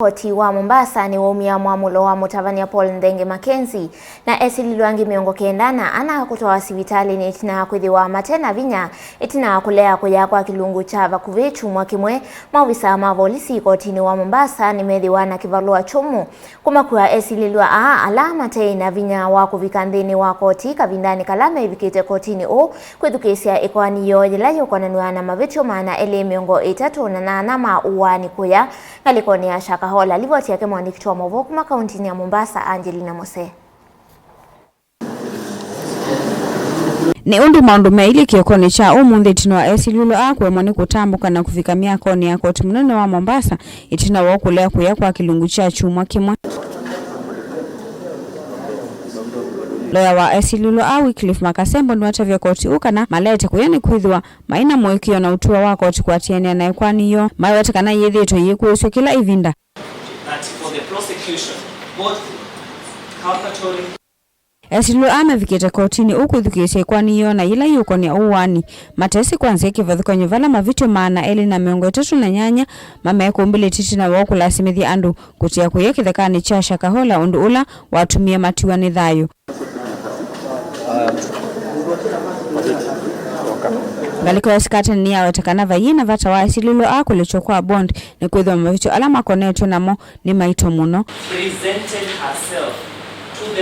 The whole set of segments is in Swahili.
Koti wa Mombasa niwaumya mwamulo wa mutavanya Paul Nthenge Mackenzie na esililwa angi miongo kendana ana Kutwawa Sivitali ni itina kwithiwa matena vinya itina kulea kuya kwa kilungu cha Vakuvi Kyumwa kimwe maofisa ma polisi kotini wa Mombasa nimethiwa na kibarua chumu kumakua esililwa ala matena vinya wa kuvikanthini wa koti kavindani kalame ivikite kotini kwithukisia ikwani yo yelayo konanwa na mavityo maana ele miongo itatu na nama uwani kuya ngalikoni ya shaka hola livoti yake mwandishi wa Mavokuma kaunti ya Mombasa Angelina Mose. Ni undu maundu meili kiokoni cha umuthi itina wa esililwa akwe mwani kutambuka na kufika miakoni ya koti munene wa Mombasa itina wa kulea kuya kwa kilungu cha Kyumwa kimwe. Loya wa esililwa Wycliffe Makasembo niwatavya koti ukana malete kuyani kwithiwa maina mwekio na utua wa koti kwa tieni anayekwani yo mawetekana yethieto yikuusyo kila ivinda. Esililwa amevikite kotini ukwithukisya ikwani yo na ila yukoni uwani matesi kwanza kivathukanyo vala mavityo maana eli na miongo itatu na nyanya mamekumbili titi na woku lasimithia andu kutia kuya kithekani cha shaka hola undu ula watumia matiwa ni thayu. Ngaliko ya sikatani ni yawetekana vayina vata wa esililwa akulicho kwa bond ni kwithwa mavityo alama koneto namo ni maito muno.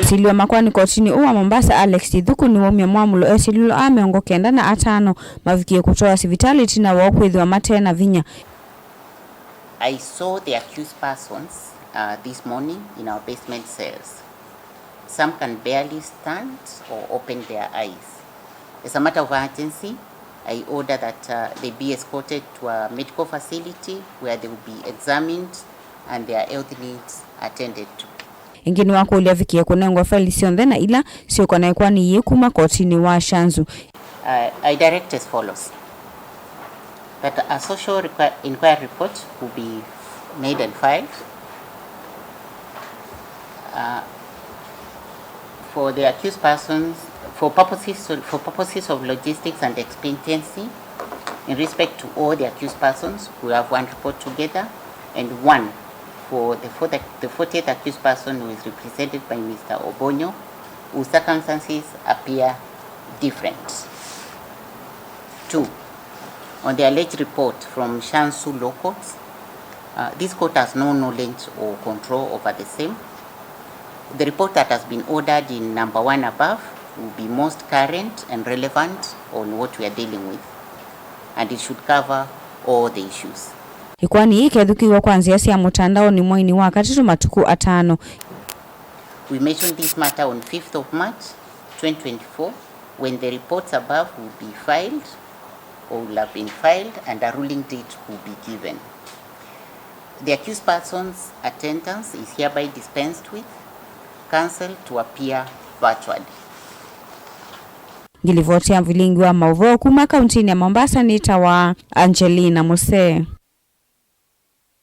Esililwa makwani kotini uwa Mombasa Alex Thuku niwaumya mwamulo esililwa miongo kenda na atano mavikie Kutwawa Sivitali tina wa kwithwa matena vinya. I saw the accused persons this morning in our basement cells. Some can barely stand or open their eyes. As a matter of urgency, I order that they be escorted to a medical facility where they will be examined and their health needs attended to. Ingini wako ulia vikia kunengwa faili sionthe na ila sio kona ikwani yekuma kotini wa Shanzu. I direct as follows. That a social inquiry report will be made and filed for the accused persons for purposes of logistics and expediency in respect to all the accused persons who have one report together, and one for the 40th accused person who is represented by Mr. Obonyo, whose circumstances appear different. 2. On the alleged report from Shansu Law Courts, this court has no knowledge or control over the same. The report that has been ordered in number 1 above will be most current and relevant on what we are dealing with, and it should cover all the issues. Ikwani hii kethukiwa kwanzia sia mutandao ni mwaini wa katitu matuku atano. We mentioned this matter on 5th of March 2024 when the reports above will be filed or will have been filed and a ruling date will be given. The accused person's attendance is hereby dispensed with, cancelled to appear virtually. Ngilivotia mvilingi wa Mavokuma kaunti ya Mombasa nitawa Angelina Mose.